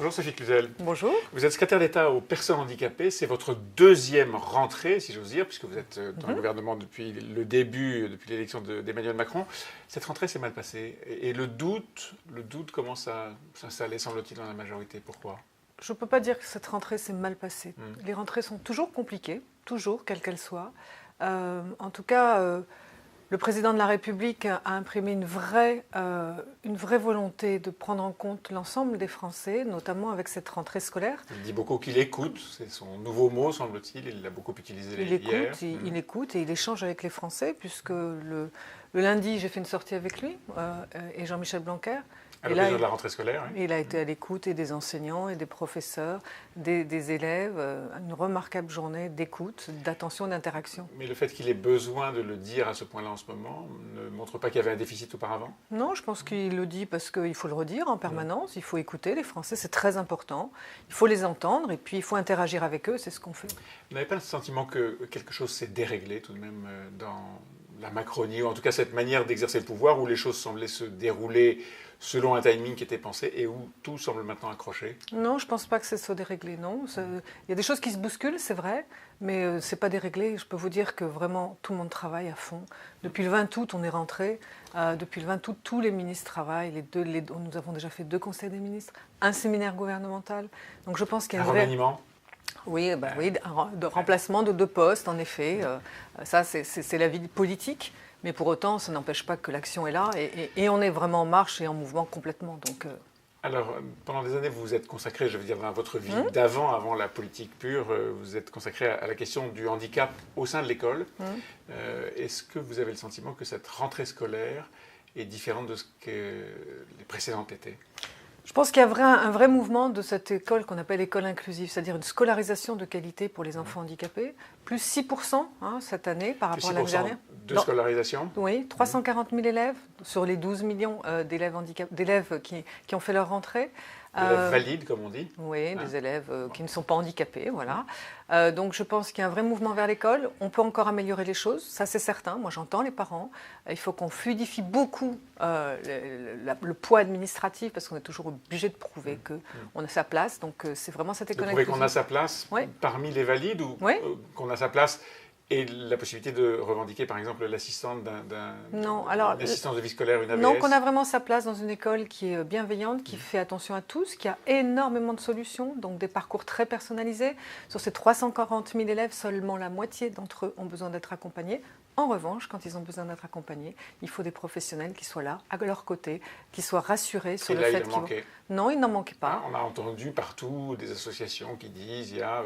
Bonjour Sophie Cluzel. Bonjour. Vous êtes secrétaire d'État aux personnes handicapées. C'est votre deuxième rentrée, si j'ose dire, puisque vous êtes dans le gouvernement depuis le début, depuis l'élection d'Emmanuel Macron. Cette rentrée s'est mal passée. Et le doute commence à s'installer, semble-t-il, dans la majorité. Pourquoi ? Je ne peux pas dire que cette rentrée s'est mal passée. Les rentrées sont toujours compliquées, toujours, quelles qu'elles soient. En tout cas, le président de la République a imprimé une vraie volonté de prendre en compte l'ensemble des Français, notamment avec cette rentrée scolaire. Il dit beaucoup qu'il écoute, c'est son nouveau mot, semble-t-il. Il l'a beaucoup utilisé hier. Il écoute et il échange avec les Français, puisque le lundi, j'ai fait une sortie avec lui et Jean-Michel Blanquer. À l'occasion de la rentrée scolaire, oui. Il a été à l'écoute et des enseignants et des professeurs, des élèves. Une remarquable journée d'écoute, d'attention, d'interaction. Mais le fait qu'il ait besoin de le dire à ce point-là en ce moment ne montre pas qu'il y avait un déficit auparavant ? Non, je pense qu'il le dit parce qu'il faut le redire en permanence. Il faut écouter les Français, c'est très important. Il faut les entendre et puis il faut interagir avec eux, c'est ce qu'on fait. Vous n'avez pas le sentiment que quelque chose s'est déréglé tout de même dans la Macronie, ou en tout cas cette manière d'exercer le pouvoir où les choses semblaient se dérouler selon un timing qui était pensé et où tout semble maintenant accroché? Non, je ne pense pas que c'est soit déréglé, non. Il y a des choses qui se bousculent, c'est vrai, mais ce n'est pas déréglé. Je peux vous dire que vraiment tout le monde travaille à fond. Depuis le 20 août, on est rentré. Depuis le 20 août, tous les ministres travaillent. Nous avons déjà fait 2 conseils des ministres, un séminaire gouvernemental. Donc je pense qu'il y a un remaniement. Oui, de remplacement de 2 postes, en effet. Ça, c'est la vie politique. Mais pour autant, ça n'empêche pas que l'action est là. Et on est vraiment en marche et en mouvement complètement. Donc, Alors, pendant des années, vous vous êtes consacré, je veux dire, dans votre vie avant la politique pure, vous êtes consacré à la question du handicap au sein de l'école. Est-ce que vous avez le sentiment que cette rentrée scolaire est différente de ce que les précédentes étaient ? Je pense qu'il y a un vrai mouvement de cette école qu'on appelle école inclusive, c'est-à-dire une scolarisation de qualité pour les enfants handicapés, plus 6% cette année par rapport à l'année dernière. De scolarisation ? Oui, 340 000 élèves sur les 12 millions d'élèves qui ont fait leur rentrée. Élèves valides, comme on dit. Oui, des élèves qui ne sont pas handicapés, voilà. Donc je pense qu'il y a un vrai mouvement vers l'école. On peut encore améliorer les choses, ça c'est certain. Moi j'entends les parents. Il faut qu'on fluidifie beaucoup le poids administratif parce qu'on est toujours obligé de prouver qu'on a sa place. Donc c'est vraiment cette école inclusive. De prouver qu'on a sa place parmi les valides ou qu'on a sa place et la possibilité de revendiquer, par exemple, l'assistante une assistance de vie scolaire, une AVS. Non, qu'on a vraiment sa place dans une école qui est bienveillante, qui fait attention à tous, qui a énormément de solutions, donc des parcours très personnalisés. Sur ces 340 000 élèves, seulement la moitié d'entre eux ont besoin d'être accompagnés. En revanche, quand ils ont besoin d'être accompagnés, il faut des professionnels qui soient là, à leur côté, qui soient rassurés sur le fait qu'ils vont... Non, il n'en manquait pas. On a entendu partout des associations qui disent qu'il y a...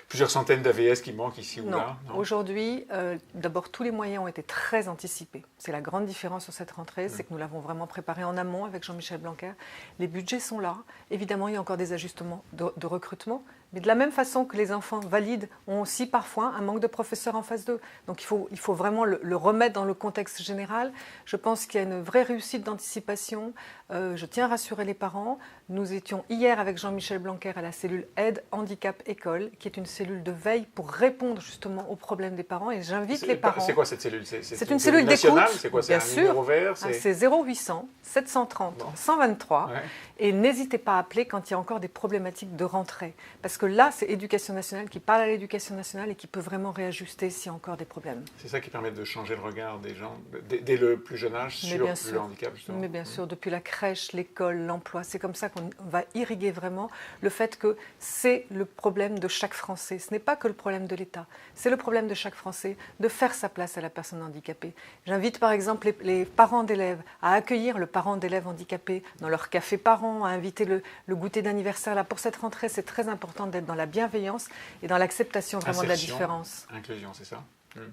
plusieurs centaines d'AVS qui manquent ici ou là. Non. Aujourd'hui, d'abord, tous les moyens ont été très anticipés. C'est la grande différence sur cette rentrée, c'est que nous l'avons vraiment préparé en amont avec Jean-Michel Blanquer. Les budgets sont là. Évidemment, il y a encore des ajustements de recrutement. Mais de la même façon que les enfants valides ont aussi parfois un manque de professeurs en face d'eux. Donc il faut vraiment le remettre dans le contexte général. Je pense qu'il y a une vraie réussite d'anticipation. Je tiens à rassurer les parents. Nous étions hier avec Jean-Michel Blanquer à la cellule Aide Handicap École, qui est une cellule de veille pour répondre justement aux problèmes des parents. Et j'invite les parents... C'est quoi cette cellule ? C'est une cellule d'écoute. C'est quoi ? C'est un numéro vert ? C'est 0800 730 123. Ouais. Et n'hésitez pas à appeler quand il y a encore des problématiques de rentrée. Parce que là, c'est Éducation nationale qui parle à l'Éducation nationale et qui peut vraiment réajuster s'il y a encore des problèmes. C'est ça qui permet de changer le regard des gens dès le plus jeune âge sur le handicap, justement. Mais bien sûr, depuis la crèche, l'école, l'emploi, c'est comme ça qu'on va irriguer vraiment le fait que c'est le problème de chaque Français. Ce n'est pas que le problème de l'État, c'est le problème de chaque Français de faire sa place à la personne handicapée. J'invite par exemple les parents d'élèves à accueillir le parent d'élèves handicapé dans leur café parents, à inviter le goûter d'anniversaire. Là, pour cette rentrée, c'est très important d'être dans la bienveillance et dans l'acceptation vraiment de la différence. Inclusion, c'est ça ?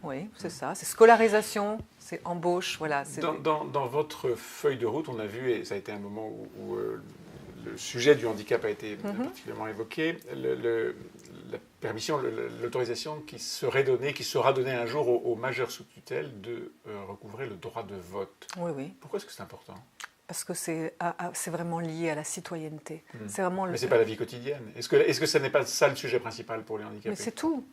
Oui, c'est ça. C'est scolarisation, c'est embauche. Voilà, dans votre feuille de route, on a vu, et ça a été un moment où le sujet du handicap a été particulièrement évoqué, la permission, l'autorisation qui sera donnée un jour aux majeurs sous tutelle de recouvrer le droit de vote. Oui, oui. Pourquoi est-ce que c'est important ? parce que c'est vraiment lié à la citoyenneté. C'est vraiment Mais ce n'est pas la vie quotidienne. Est-ce que ce n'est pas ça le sujet principal pour les handicapés? Mais c'est tout.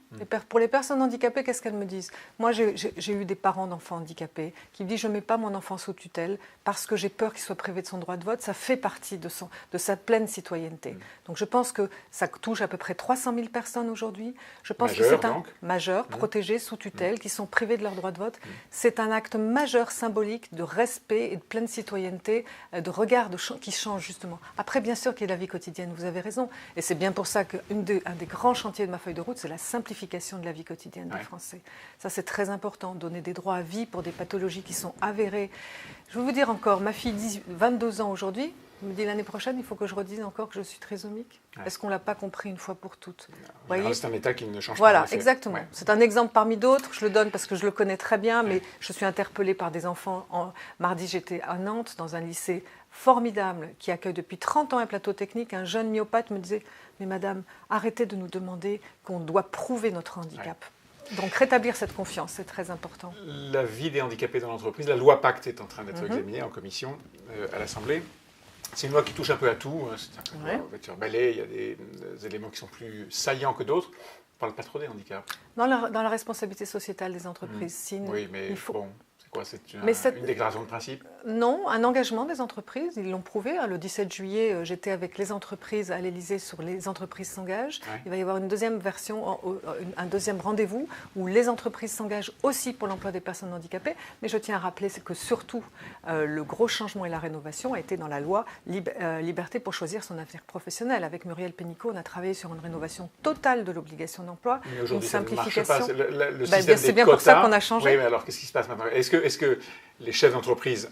Pour les personnes handicapées, qu'est-ce qu'elles me disent? Moi, j'ai eu des parents d'enfants handicapés qui me disent je ne mets pas mon enfant sous tutelle parce que j'ai peur qu'il soit privé de son droit de vote. Ça fait partie de sa pleine citoyenneté. Donc je pense que ça touche à peu près 300 000 personnes aujourd'hui. Je pense que c'est un majeur, protégé, sous tutelle, qui sont privés de leur droit de vote. C'est un acte majeur symbolique de respect et de pleine citoyenneté, de regard qui change justement. Après, bien sûr qu'il y a la vie quotidienne, vous avez raison. Et c'est bien pour ça qu'un des grands chantiers de ma feuille de route, c'est la simplification de la vie quotidienne des Français. Ça, c'est très important, donner des droits à vie pour des pathologies qui sont avérées. Je vais vous dire encore, ma fille 22 ans aujourd'hui, me dit l'année prochaine, il faut que je redise encore que je suis trisomique. Est-ce qu'on ne l'a pas compris une fois pour toutes? C'est un état qui ne change pas. Voilà, exactement. Ouais. C'est un exemple parmi d'autres. Je le donne parce que je le connais très bien, mais je suis interpellée par des enfants. Mardi, j'étais à Nantes, dans un lycée formidable qui accueille depuis 30 ans un plateau technique. Un jeune myopathe me disait « Mais madame, arrêtez de nous demander qu'on doit prouver notre handicap. » Donc rétablir cette confiance, c'est très important. La vie des handicapés dans l'entreprise, la loi Pacte est en train d'être examinée en commission à l'Assemblée. C'est une loi qui touche un peu à tout. C'est un peu voiture balai, il y a des éléments qui sont plus saillants que d'autres. On ne parle pas trop des handicaps. Dans la responsabilité sociétale des entreprises, oui, mais il faut... Bon, c'est quoi? C'est une déclaration de principe? Non, un engagement des entreprises, ils l'ont prouvé. Le 17 juillet, j'étais avec les entreprises à l'Élysée sur Les entreprises s'engagent. Il va y avoir une deuxième version, un deuxième rendez-vous où les entreprises s'engagent aussi pour l'emploi des personnes handicapées. Mais je tiens à rappeler que surtout, le gros changement et la rénovation a été dans la loi Liberté pour choisir son avenir professionnel. Avec Muriel Pénicaud, on a travaillé sur une rénovation totale de l'obligation d'emploi, une simplification. C'est bien pour ça qu'on a changé. Oui, mais alors qu'est-ce qui se passe maintenant? Est-ce que les chefs d'entreprise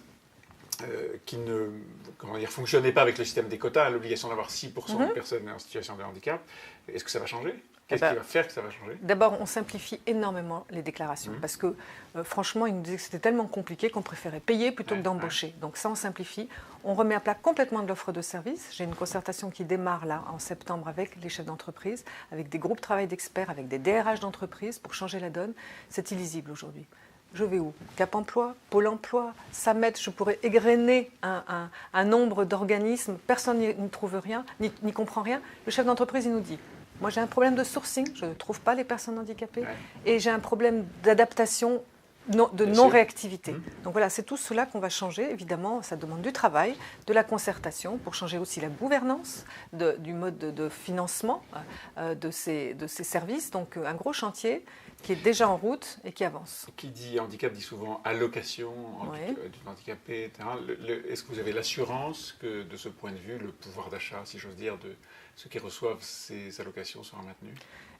qui ne fonctionnaient pas avec le système des quotas, l'obligation d'avoir 6% de personnes en situation de handicap, est-ce que ça va changer? Qu'est-ce qui va faire que ça va changer? D'abord, on simplifie énormément les déclarations parce que franchement, ils nous disaient que c'était tellement compliqué qu'on préférait payer plutôt que d'embaucher. Donc ça, on simplifie. On remet à plat complètement de l'offre de services. J'ai une concertation qui démarre là en septembre avec les chefs d'entreprise, avec des groupes de travail d'experts, avec des DRH d'entreprise pour changer la donne. C'est illisible aujourd'hui. Je vais où? Cap emploi, Pôle emploi, SAMET, je pourrais égrener un nombre d'organismes, personne n'y trouve rien, n'y comprend rien. Le chef d'entreprise, il nous dit, moi j'ai un problème de sourcing, je ne trouve pas les personnes handicapées, et j'ai un problème d'adaptation, de non-réactivité. Donc voilà, c'est tout cela qu'on va changer. Évidemment, ça demande du travail, de la concertation, pour changer aussi la gouvernance du mode de financement de ces services. Donc un gros chantier qui est déjà en route et qui avance. Qui dit handicap dit souvent allocation du handicapé, etc. Est-ce que vous avez l'assurance que, de ce point de vue, le pouvoir d'achat, si j'ose dire, de ceux qui reçoivent ces allocations sera maintenu?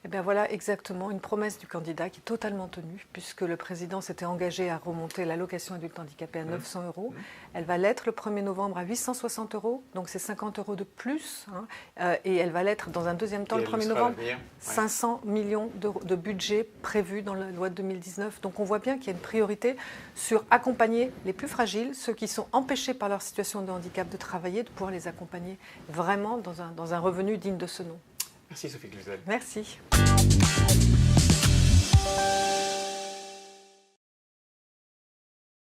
Eh bien voilà exactement une promesse du candidat qui est totalement tenue, puisque le président s'était engagé à remonter l'allocation adulte handicapé à 900 €. Elle va l'être le 1er novembre à 860 €, donc c'est 50 € de plus. Et elle va l'être dans un deuxième temps le 1er novembre, 500 millions de budget prévu dans la loi de 2019. Donc on voit bien qu'il y a une priorité sur accompagner les plus fragiles, ceux qui sont empêchés par leur situation de handicap de travailler, de pouvoir les accompagner vraiment dans un revenu digne de ce nom. Merci Sophie Cluzel. Merci.